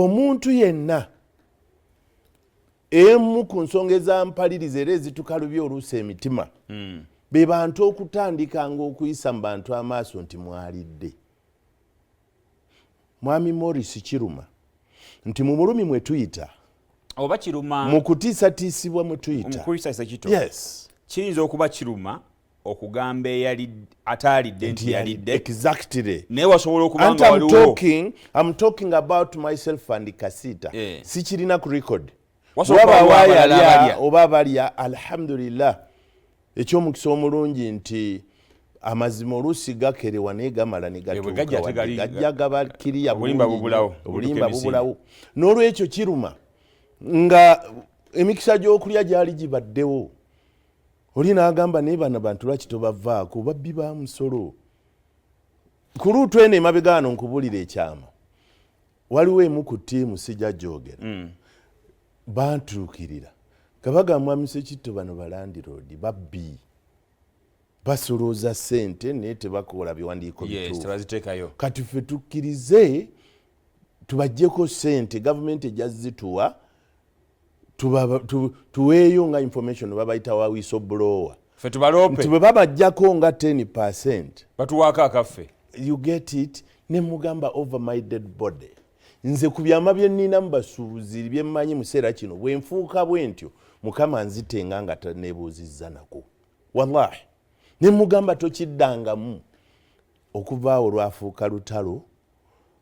omuntu yenna emu ku nsonga ezampaliriza era ezitukalubya oluusi emitima be bantu okutandikanga okuyisa mu bantu amaaso nti mwalidde. Mwami Morris Kiruma nti mu bulumi mwe tuyita oba kiruma mu kutiisatiisibwa mwe tuyita yes kiyinza okuba kiruma okugamba ataalidde nti yalidde exactly naye wasobola okuba nga waliwo I'm talking about myself and Kasita sikirina ku record oba balya alhamdulillah ekyomukisa omulungi nti amazima oluusi gakerewa naye gamala ne gajja gabakiriya obulimba bubulawo n'olwekyo kiruma nga emikisa gy'okulya gyali gibaddewo oli n'agamba naye bano bantu lwaki tobavaako babbi ba musolo ku luutu eno emabega wano nkubulira ekyama waliwo emu ku ttiimu sijja gyogera bantuukirira kabaga Mwami Sekitto bano balandiroodi babbi basolooza ssente naye tebakola biwandiiko bituufu kati ffe tukkirize tubaggyeko ssente gavumenti ejazituwa tuweeyo nga information babayita wa whistleblower ffe tubalope nti bwe babajjako nga 10% batuwaako akaffe you get it ne mugamba over my dead body nze ku byama bye nnina mu basuubuzi bye mmanyi mu kiseera kino bwe nfuuka bwe ntyo Mukama nzitenga nga taneebuuzizza nako wallahi ne mugamba tokiddangamu okuvaawo lwafuuka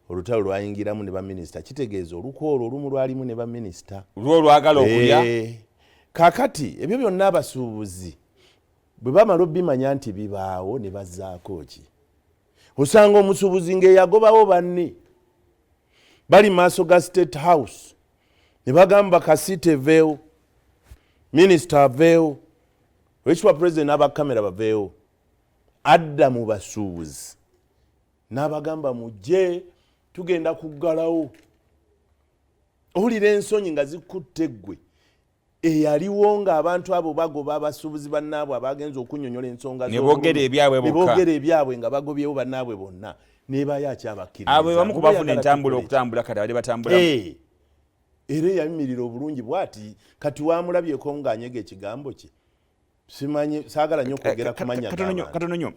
olutalo lwayingiramu ne baminisita kitegeeza olukoolo olumu lwalimu ne baminisita lwo lwagala okulya kaakati ebyo byonna abasuubuzi bwe bamala obimanya nti bibaawo ne bazzaako ki osanga omusuubuzi ng'eyagobawo banne bali maaso ga State House ne bagamba Kasita eveewo minisita aveewo Oweekitiibwa Pulezidenti n'abakamera baveewo adda mu basuubuzi n'abagamba mujje tugenda kuggalawo owulira ensonyi nga zikutte ggwe eyaliwo ng'abantu abo bagoba abasuubuzi bannaabwe abagenza okunnyonnyola ensonga ne boogera ebyabwe nga bagobyewo bannaabwe bonna neebayo akyabakkiriza abo bamu kubafuna entambula okutambula kati abadde batambula era eyayimirira obulungi bw'ati kati wamulabyeko ng'anyega ekigambo kye simanyi saagala nnyo okwogera kumanya katono nnyo